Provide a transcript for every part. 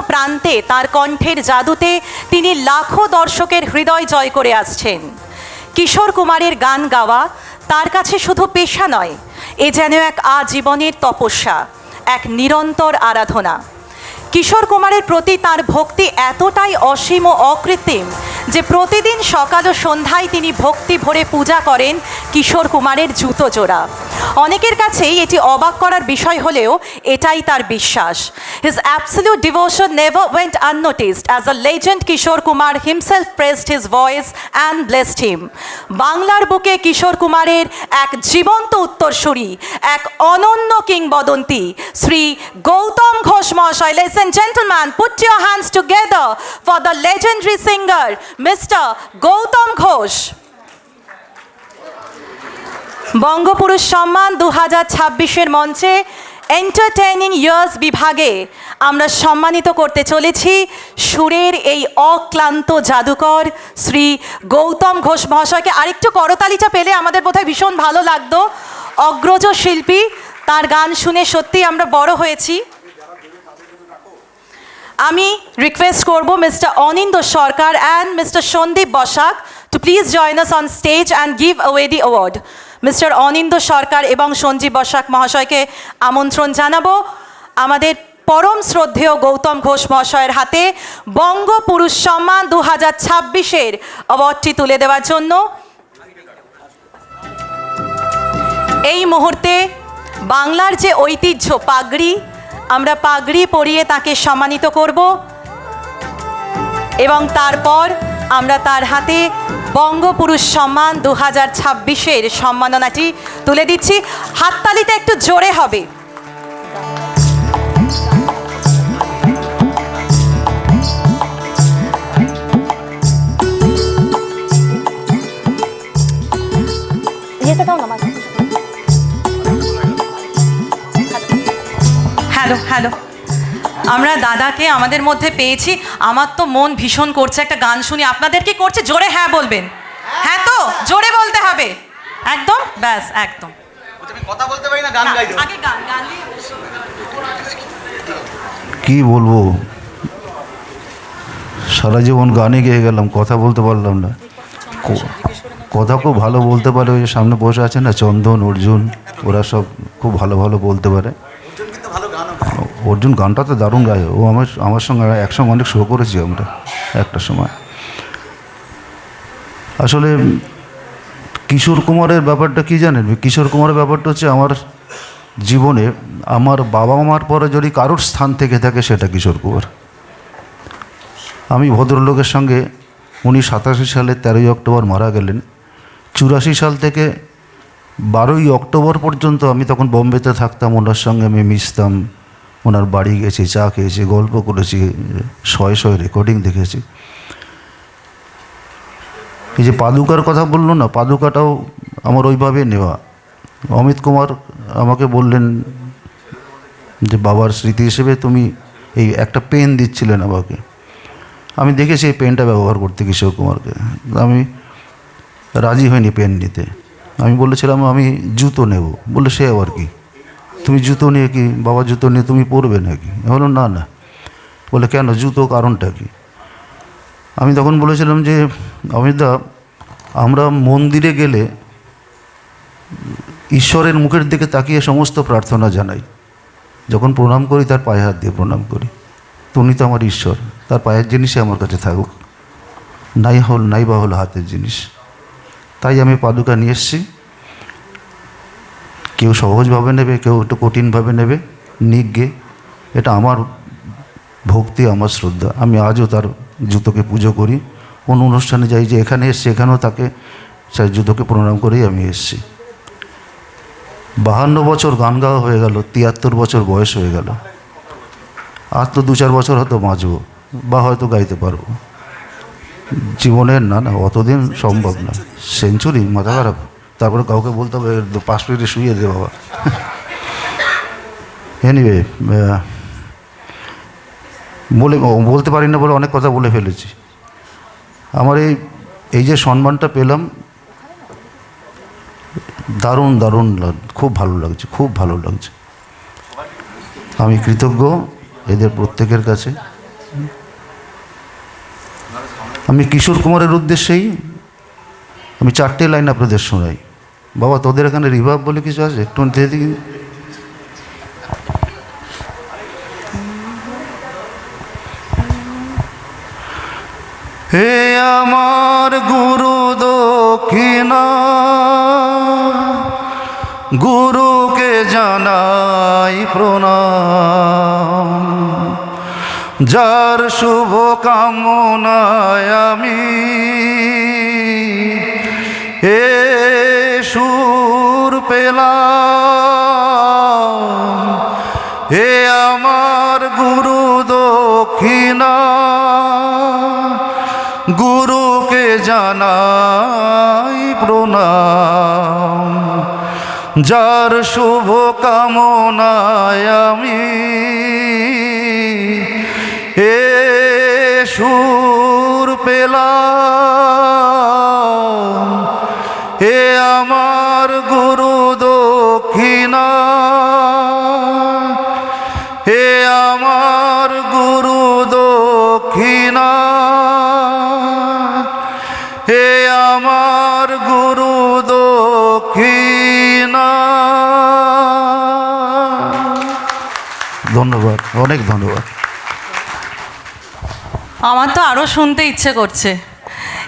প্রান্তে তার কণ্ঠের জাদুতে তিনি লাখো দর্শকের হৃদয় জয় করে আসছেন। কিশোর কুমারের গান গাওয়া তার কাছে শুধু পেশা নয়, এ যেন এক আজীবনের তপস্যা, এক নিরন্তর আরাধনা। কিশোর কুমারের প্রতি তার ভক্তি এতটাই অসীম ও অকৃত্রিম যে প্রতিদিন সকাল ও সন্ধ্যায় তিনি ভক্তি ভরে পূজা করেন কিশোর কুমারের জুতো জোড়া। অনেকের কাছেই এটি অবাক করার বিষয় হলেও এটাই তার বিশ্বাস। His absolute devotion never went unnoticed as the legend Kishore Kumar himself praised his voice and blessed him. বাংলার বুকে কিশোর কুমারের এক জীবন্ত উত্তরসূরি, এক অনন্য কিংবদন্তি শ্রী গৌতম ঘোষ মহাশয়। Ladies and gentlemen, put your hands together for the legendary singer Mr. Gautam Ghosh. বঙ্গপুরুষ সম্মান 2026-এর মঞ্চে এন্টারটেইনিং ইয়ার্স বিভাগে আমরা সম্মানিত করতে চলেছি সুরের এই অক্লান্ত জাদুকর শ্রী গৌতম ঘোষ মহাশয়কে। আরেকটু করতালিটা পেলে আমাদের বোধহয় ভীষণ ভালো লাগতো। অগ্রজ শিল্পী, তার গান শুনে সত্যি আমরা বড় হয়েছি। আমি রিকোয়েস্ট করব mister Anindya Sarkar and mister Sandip Basak to please join us on stage and give away the award. Mister অনিন্দ সরকার এবং সঞ্জীব বসাক মহাশয়কে আমন্ত্রণ জানাবো আমাদের পরম শ্রদ্ধেয় গৌতম ঘোষ মহাশয়ের হাতে বঙ্গপুরুষ সম্মান 2026-এর অ্যাওয়ার্ডটি তুলে দেওয়ার জন্য। এই মুহূর্তে বাংলার যে ঐতিহ্য পাগড়ি, আমরা পাগড়ি পরিয়ে তাকে সম্মানিত করব এবং তারপর আমরা তার হাতে বঙ্গপুরুষ সম্মান 2026-এর সম্মাননাটি তুলে দিচ্ছি। হাততালিটা একটু জোরে হবে। হ্যালো হ্যালো, আমরা দাদাকে আমাদের মধ্যে পেয়েছি। আমার তো মন ভীষণ করছে একটা গান শুনি। আপনাদের কি করছে? জোরে হ্যাঁ বলবেন। হ্যাঁ তো জোরে বলতে হবে একদম, ব্যাস একদম। কথা বলতে পারি না, গান গাইতে আগে গান গান কি বলবো, সারা জীবন গানে গেয়ে গেলাম, কথা বলতে পারলাম না। কথা খুব ভালো বলতে পারে, ওই সামনে বসে আছে না চন্দন, অর্জুন, ওরা সব খুব ভালো ভালো বলতে পারে। অর্জুন গানটা তো দারুণ গায়, ও আমার সঙ্গে একসঙ্গে অনেক শো করেছি আমরা একটা সময়। আসলে কিশোর কুমারের ব্যাপারটা কি জানেন? কিশোর কুমারের ব্যাপারটা হচ্ছে আমার জীবনে আমার বাবা মার পরে যদি কারোর স্থান থেকে থাকে সেটা কিশোর কুমার। আমি ভদ্রলোকের সঙ্গে 1987 সালে 13ই অক্টোবর মারা গেলেন। 84 সাল থেকে 12ই অক্টোবর পর্যন্ত আমি তখন বোম্বেতে থাকতাম, ওনার সঙ্গে আমি মিশতাম, ওনার বাড়ি গেছি, চা খেয়েছি, গল্প করেছি, শয়ে শয়ে রেকর্ডিং দেখেছি। এই যে পাদুকার কথা বললো না, পাদুকাটাও আমার ওইভাবে নেওয়া। অমিত কুমার আমাকে বললেন যে বাবার স্মৃতি হিসেবে তুমি এই একটা পেন দিচ্ছিলেন আমাকে। আমি দেখেছি এই পেনটা ব্যবহার করতে কিশোর কুমারকে, আমি রাজি হইনি পেন নিতে। আমি বলেছিলাম আমি জুতো নেব, বলে সে আবার কি, তুমি জুতো নিয়ে কি বাবা জুতো নিয়ে তুমি পরবে নাকি? বললো না না। বলে কেন, জুতো কারণটা কি? আমি তখন বলেছিলাম যে অমিতদা, আমরা মন্দিরে গেলে ঈশ্বরের মুখের দিকে তাকিয়ে সমস্ত প্রার্থনা জানাই, যখন প্রণাম করি তার পায়ে হাত দিয়ে প্রণাম করি। তো উনি তো আমার ঈশ্বর, তার পায়ের জিনিসই আমার কাছে থাকুক, নাই বা হল হাতের জিনিস। তাই আমি পাদুকা নিয়ে এসেছি। কেউ সহজভাবে নেবে, কেউ একটু কঠিনভাবে নেবে, নিজ্ঞে। এটা আমার ভক্তি, আমার শ্রদ্ধা। আমি আজও তার জুতোকে পুজো করি। কোনো অনুষ্ঠানে যাই, যে এখানে এসছি এখানেও তাকে সেই জুতোকে প্রণাম করেই আমি এসেছি। 52 বছর গান গাওয়া হয়ে গেল, 73 বছর বয়স হয়ে গেল। আর তো 2-4 বছর হয়তো বাঁচবো বা হয়তো গাইতে পারবো। জীবনের না অতদিন সম্ভব না। সেঞ্চুরি মাথা খারাপ, তারপরে কাউকে বলতে হবে 5 মিনিটে শুয়ে দে বাবা। এনিওয়ে, বলতে পারি না বলে অনেক কথা বলে ফেলেছি। আমার এই যে সম্মানটা পেলাম, দারুণ দারুণ, খুব ভালো লাগছে, খুব ভালো লাগছে। আমি কৃতজ্ঞ এদের প্রত্যেকের কাছে। আমি কিশোর কুমারের উদ্দেশ্যেই আমি 4টে লাইন আপনাদের শোনাই। বাবা, তোদের এখানে রিভাব বলে কিছু আছে? একটু দেখি। হে আমার গুরু দক্ষিণা, গুরুকে জানাই প্রণাম, যার শুভ কামনায় আমি এ সুর পেলাম। হে আমার গুরু দক্ষিণা, গুরুকে জানাই প্রণাম, যার শুভ কামনায় আমি এ সুর পেলাম। হে আমার গুরু দক্ষিণা, হে আমার গুরু দক্ষিণা, হে আমার গুরু দক্ষিণা। ধন্যবাদ, অনেক ধন্যবাদ। আমার তো আরও শুনতে ইচ্ছে করছে,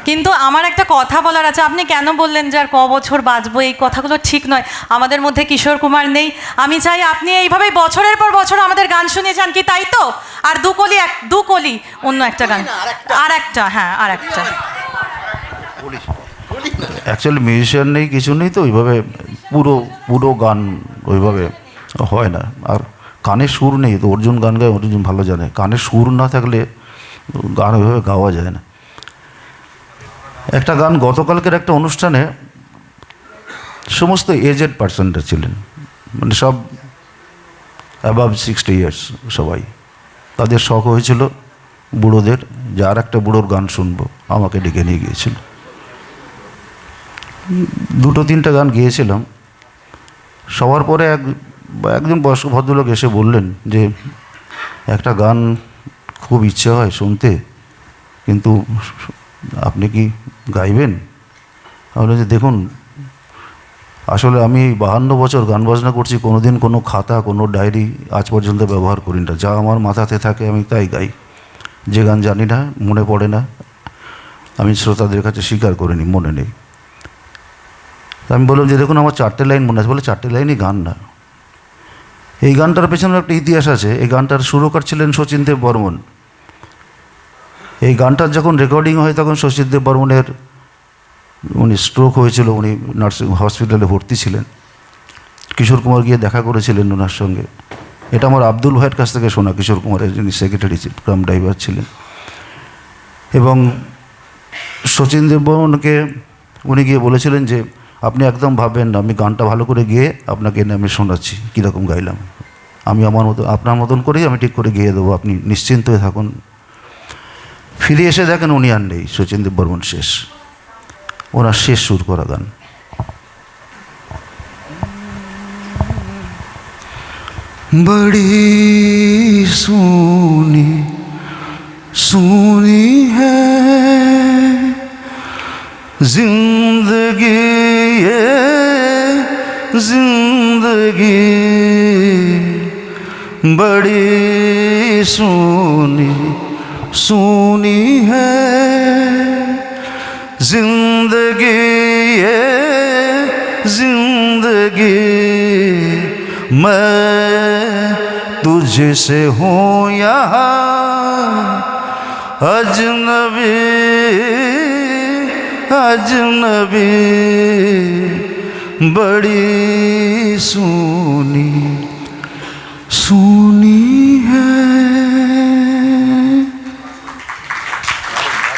কিন্তু আমার একটা কথা বলার আছে। আপনি কেন বললেন যে আর ক বছর বাঁচবো? এই কথাগুলো ঠিক নয়। আমাদের মধ্যে কিশোর কুমার নেই। আমি চাই আপনি এইভাবেই বছরের পর বছর আমাদের গান শুনিয়ে যান, কি তাই তো? আর দু কলি অন্য একটা গান, আর একটা, হ্যাঁ আর একটা। অ্যাকচুয়ালি মিউজিশিয়ান নেই, কিছু নেই, তো ওইভাবে পুরো গান ওইভাবে হয় না। আর কানে সুর নেই, তো অর্জুন গান গায়, অর্জুন ভালো জানে। কানে সুর না থাকলে গান ওইভাবে গাওয়া যায় না। একটা গান গতকালকের একটা অনুষ্ঠানে সমস্ত এজেড পার্সনরা ছিলেন, মানে সব অ্যাবাভ 60 ইয়ার্স সবাই। তাদের শখ হয়েছিল বুড়োদের যে আর একটা বুড়োর গান শুনবো, আমাকে ডেকে নিয়ে গিয়েছিল। 2-3টা গান গিয়েছিলাম। সবার পরে একজন বয়স্ক ভদ্রলোক এসে বললেন যে একটা গান খুব ইচ্ছে হয় শুনতে, কিন্তু আপনি কি গাইবেন? আমি যে দেখুন, আসলে আমি 52 বছর গান বাজনা করছি, কোনোদিন কোনো খাতা, কোনো ডায়েরি আজ পর্যন্ত ব্যবহার করি না। যা আমার মাথাতে থাকে আমি তাই গাই। যে গান জানি না, মনে পড়ে না, আমি শ্রোতাদের কাছে স্বীকার করিনি, মনে নেই। আমি বললাম যে দেখুন, আমার 4টে লাইন মনে আছে। বলে 4টে লাইনই গান না। এই গানটার পেছনে একটা ইতিহাস আছে। এই গানটার সুরকার ছিলেন শচীন দেব বর্মন। এই গানটার যখন রেকর্ডিং হয় তখন শচীন দেব বর্মনের উনি স্ট্রোক হয়েছিল, উনি নার্সিং হসপিটালে ভর্তি ছিলেন। কিশোর কুমার গিয়ে দেখা করেছিলেন ওনার সঙ্গে। এটা আমার আব্দুল ভাইয়ের কাছ থেকে শোনা, কিশোর কুমারের যিনি সেক্রেটারি কাম ড্রাইভার ছিলেন। এবং শচীন দেব বর্মনকে উনি গিয়ে বলেছিলেন যে আপনি একদম ভাববেন না, আমি গানটা ভালো করে গিয়ে আপনাকে এনে আমি শোনাচ্ছি কীরকম গাইলাম। আমি আমার মতো, আপনার মতন করেই আমি ঠিক করে গিয়ে দেবো, আপনি নিশ্চিন্ত হয়ে থাকুন। ফিরে এসে দেখেন উনি আর নেই, শচীন দেব বর্মন শেষ। ওনার শেষ সুর করা গান। বড়ি সুনি সুনি হ্যায় जिंदगी ये जिंदगी बड़ी सुनी सुनी है जिंदगी ये जिंदगी मैं तुझसे हूँ यहाँ अजनबी अजनबी बड़ी सुनी सुनी है।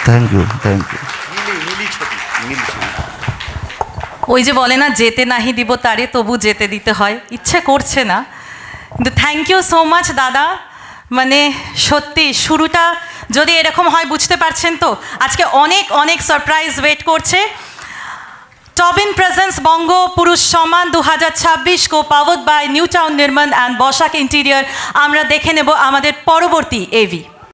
Thank you, thank you. ওই যে বলে না, যেতে নাহি দিব তারে তবু যেতে দিতে হয়। ইচ্ছে করছে না, কিন্তু থ্যাংক ইউ সো মাচ দাদা। মানে সত্যি শুরুটা যদি এরকম হয়, বুঝতে পারছেন তো আজকে অনেক অনেক সারপ্রাইজ ওয়েট করছে। টবিন presence Banga Purush Samman 2026 co powered by New Town Nirman and Basak interior. আমরা দেখে নেব আমাদের পরবর্তী এভি।